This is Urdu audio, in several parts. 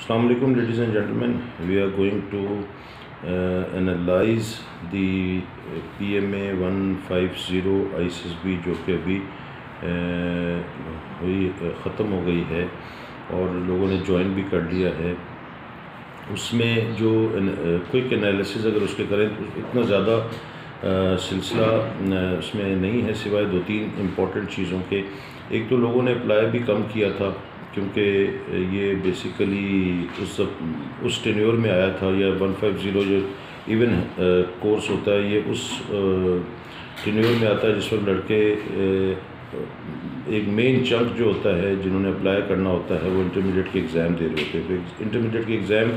Assalamu alaikum, ladies and gentlemen. We are going to analyze the PMA 150 ISSB جو کہ ابھی ختم ہو گئی ہے اور لوگوں نے جوائن بھی کر لیا ہے. اس میں جو کوئک انالیسز اگر اس کے کریں تو اتنا زیادہ سلسلہ اس میں نہیں ہے سوائے 2-3 امپورٹنٹ چیزوں کے. ایک تو لوگوں نے اپلائی بھی کم کیا تھا کیونکہ یہ بیسیکلی اس ٹینیور میں آیا تھا. یا 150 جو ایون کورس ہوتا ہے یہ اس ٹینیور میں آتا ہے جس پر لڑکے ایک مین چنک جو ہوتا ہے جنہوں نے اپلائی کرنا ہوتا ہے وہ انٹرمیڈیٹ کے ایگزام دے رہے ہوتے ہیں. انٹرمیڈیٹ کے ایگزام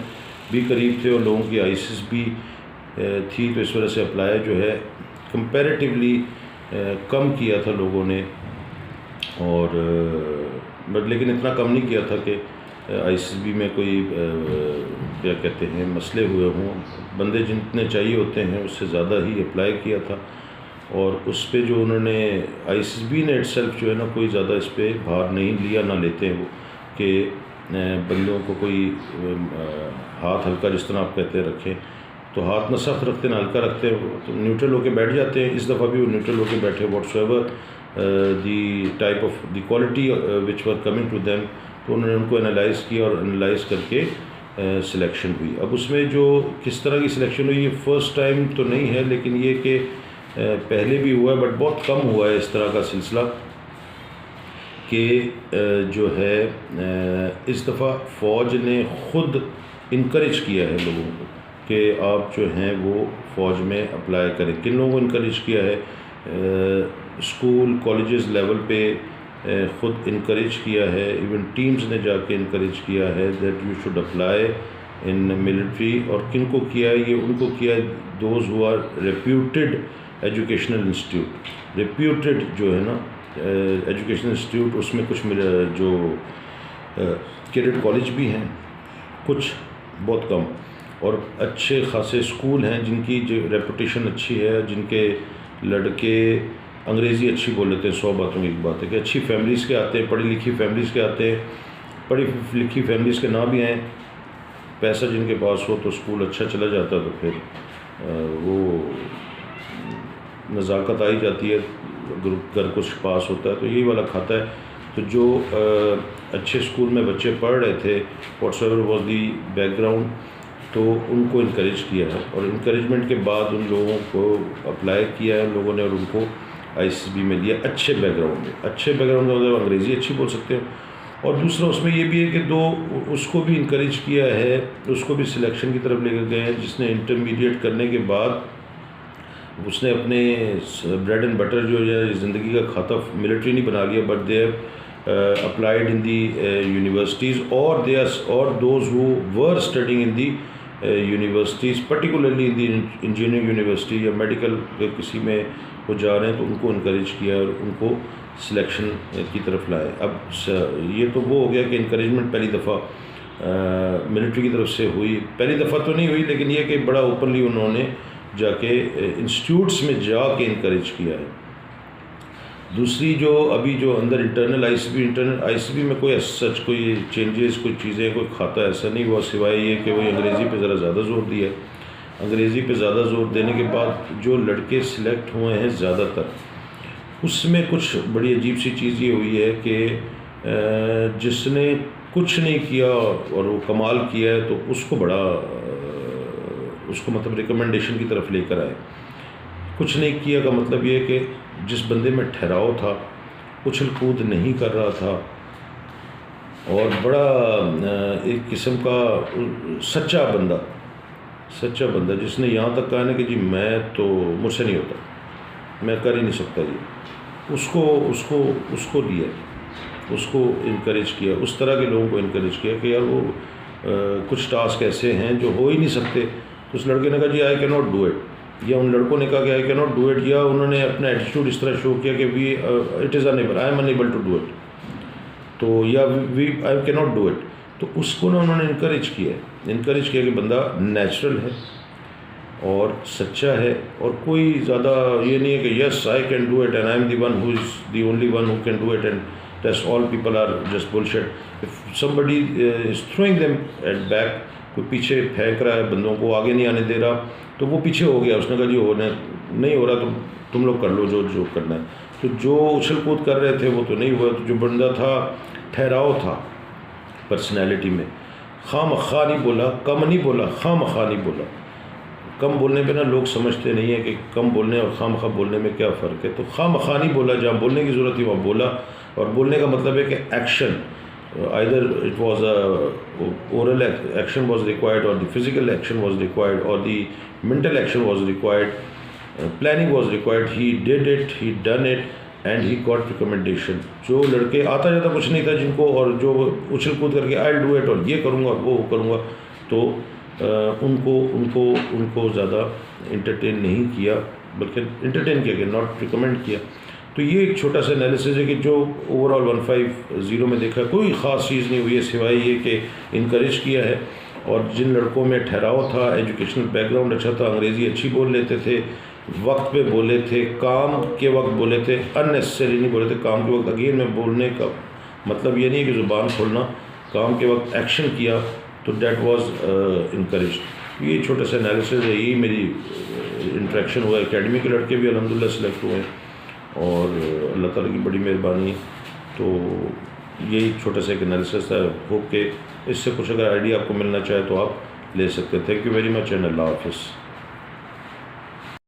بھی قریب تھے اور لوگوں کی آئیسس بھی تھی تو اس وجہ سے اپلائی جو ہے کمپیریٹیولی کم کیا تھا لوگوں نے. اور لیکن اتنا کم نہیں کیا تھا کہ آئی سی بی میں کوئی کیا کہتے ہیں مسئلے ہوئے ہوں. بندے جتنے چاہیے ہوتے ہیں اس سے زیادہ ہی اپلائی کیا تھا اور اس پہ جو انہوں نے آئی سی بی نے اٹ سیلف جو ہے نا کوئی زیادہ اس پہ بھار نہیں لیا نہ لیتے ہیں وہ کہ بندوں کو کوئی ہاتھ ہلکا جس طرح آپ کہتے ہیں رکھیں تو ہاتھ نہ سخت رکھتے نہ ہلکا رکھتے ہیں تو نیوٹرل ہو کے بیٹھ جاتے ہیں. اس دفعہ بھی وہ نیوٹرل ہو کے بیٹھے whatsoever the type of the quality which were coming to them. تو انہوں نے ان کو انالائز کیا اور انالائز کر کے سلیکشن ہوئی. اب اس میں جو کس طرح کی سلیکشن ہوئی یہ فرسٹ ٹائم تو نہیں ہے لیکن یہ کہ پہلے بھی ہوا ہے بٹ بہت کم ہوا ہے اس طرح کا سلسلہ کہ جو ہے اس دفعہ فوج نے خود انکریج کیا ہے لوگوں کو کہ آپ جو ہیں وہ فوج میں اپلائی کریں. کن لوگوں کو انکریج کیا ہے؟ اسکول کالجز لیول پہ خود انکریج کیا ہے. ایون ٹیمز نے جا کے انکریج کیا ہے that you should apply in military. اور کن کو کیا ہے؟ یہ ان کو کیا ہے those who are reputed educational institute. Reputed جو ہے نا ایجوکیشنل انسٹیٹیوٹ اس میں کچھ جو کیڈٹ کالج بھی ہیں کچھ بہت کم اور اچھے خاصے اسکول ہیں جن کی جو ریپوٹیشن اچھی ہے جن کے لڑکے انگریزی اچھی بول لیتے ہیں. 100 باتوں کی ایک بات ہے کہ اچھی فیملیز کے آتے ہیں پڑھی لکھی فیملیز کے آتے ہیں. پڑھی لکھی فیملیز کے نہ بھی ہیں پیسہ جن کے پاس ہو تو اسکول اچھا چلا جاتا تو پھر وہ نزاکت آئی جاتی ہے گھر کچھ پاس ہوتا ہے تو یہی والا کھاتا ہے. تو جو اچھے اسکول میں بچے پڑھ رہے تھے what's ever was the back ground تو ان کو انکریج کیا ہے اور انکریجمنٹ کے بعد ان لوگوں کو اپلائی کیا ہے لوگوں نے اور ان کو آئی سی بی میں لیا اچھے بیک گراؤنڈ میں. اچھے بیک گراؤنڈ میں مطلب انگریزی اچھی بول سکتے ہیں. اور دوسرا اس میں یہ بھی ہے کہ اس کو بھی انکریج کیا ہے اس کو بھی سلیکشن کی طرف لے کر گئے ہیں جس نے انٹرمیڈیٹ کرنے کے بعد اس نے اپنے بریڈ اینڈ بٹر جو ہے زندگی کا کھاتا ملٹری نہیں بنا لیا but they have applied in the universities اور those who are studying in the universities particularly in the engineering university یا میڈیکل کسی میں وہ جا رہے ہیں تو ان کو انکریج کیا اور ان کو سلیکشن کی طرف لائے. اب یہ تو وہ ہو گیا کہ انکریجمنٹ پہلی دفعہ ملٹری کی طرف سے ہوئی. پہلی دفعہ تو نہیں ہوئی لیکن یہ کہ بڑا اوپنلی انہوں نے جا کے انسٹیٹیوٹس میں جا کے انکریج کیا ہے. دوسری جو ابھی جو اندر انٹرنل آئی سی بی میں کوئی سچ کوئی چینجز کوئی چیزیں کوئی کھاتا ایسا نہیں ہوا سوائے یہ کہ وہی انگریزی پہ ذرا زیادہ زور دیا ہے. انگریزی پہ زیادہ زور دینے کے بعد جو لڑکے سلیکٹ ہوئے ہیں زیادہ تر اس میں کچھ بڑی عجیب سی چیز یہ ہوئی ہے کہ جس نے کچھ نہیں کیا اور وہ کمال کیا ہے تو اس کو بڑا اس کو مطلب ریکمنڈیشن کی طرف لے کر آئے. کچھ نہیں کیا کا مطلب یہ کہ جس بندے میں ٹھہراؤ تھا اچھل کود نہیں کر رہا تھا اور بڑا ایک قسم کا سچا بندہ جس نے یہاں تک کہا نا کہ جی میں تو مجھ سے نہیں ہوتا میں کر ہی نہیں سکتا یہ اس کو لیا اس کو انکریج کیا. اس طرح کے لوگوں کو انکریج کیا کہ یار وہ کچھ ٹاسک ایسے ہیں جو ہو ہی نہیں سکتے تو اس لڑکے نے کہا جی آئی کی ناٹ ڈو اٹ یا ان لڑکوں نے کہا کہ آئی کی ناٹ ڈو اٹ یا انہوں نے اپنا ایٹیٹیوڈ اس طرح شو کیا کہ it is unable I am unable to do it تو یا آئی کی ناٹ ڈو اٹ. تو اس کو نا انہوں نے انکریج کیا کہ بندہ نیچرل ہے اور سچا ہے اور کوئی زیادہ یہ نہیں ہے کہ yes I can do it and I am the one who is the only one who can do it and rest all people are just bullshit. If somebody is throwing them at back, کوئی پیچھے پھینک رہا ہے بندوں کو آگے نہیں آنے دے رہا تو وہ پیچھے ہو گیا, اس نے کہا جی ہونے نہیں ہو رہا تو تم لوگ کر لو جو کرنا ہے. تو جو اچھل کود کر رہے تھے وہ تو نہیں ہوا. تو جو بندہ تھا ٹھہراؤ تھا پرسنالٹی میں, خواہ مخواہ نہیں بولا, کم نہیں بولا, خواہ مخواہ نہیں بولا. کم بولنے پہ نا لوگ سمجھتے نہیں ہیں کہ کم بولنے اور خواہ مخواہ بولنے میں کیا فرق ہے. تو خواہ مخواہ نہیں بولا, جہاں بولنے کی ضرورت تھی وہاں بولا. اور بولنے کا مطلب ہے کہ action, either it was a oral action was required or the physical action was required or the mental action was required, planning was required. He did it, he done it and he got recommendation. جو لڑکے آتا جاتا کچھ نہیں تھا جن کو, اور جو اچھل کود کر کے I'll do it اور یہ کروں گا اور وہ کروں گا, تو ان کو زیادہ انٹرٹین نہیں کیا, بلکہ انٹرٹین کیا گیا, ناٹ ریکمینڈ کیا. تو یہ ایک چھوٹا سا انالیسز ہے کہ جو اوور آل 150 میں دیکھا کوئی خاص چیز نہیں ہوئی ہے سوائے یہ کہ انکریج کیا ہے. اور جن لڑکوں میں ٹھہراؤ تھا, ایجوکیشنل بیک گراؤنڈ اچھا تھا, انگریزی اچھی بول لیتے تھے, وقت پہ بولے تھے, کام کے وقت بولے تھے, اننیسسری نہیں بولے تھے کام کے وقت. اگین میں بولنے کا مطلب یہ نہیں ہے کہ زبان کھولنا, کام کے وقت ایکشن کیا تو دیٹ واز انکریج. یہ چھوٹا سا انالیسز ہے, یہی میری انٹریکشن ہوا. اکیڈمی کے لڑکے بھی الحمدللہ سلیکٹ ہوئے اور اللہ تعالیٰ کی بڑی مہربانی. تو یہی چھوٹا سا ایک انالیسس تھا. ہوپ کہ اس سے کچھ اگر آئیڈیا آپ کو ملنا چاہے تو آپ لے سکتے. Thank you very much and اللہ حافظ.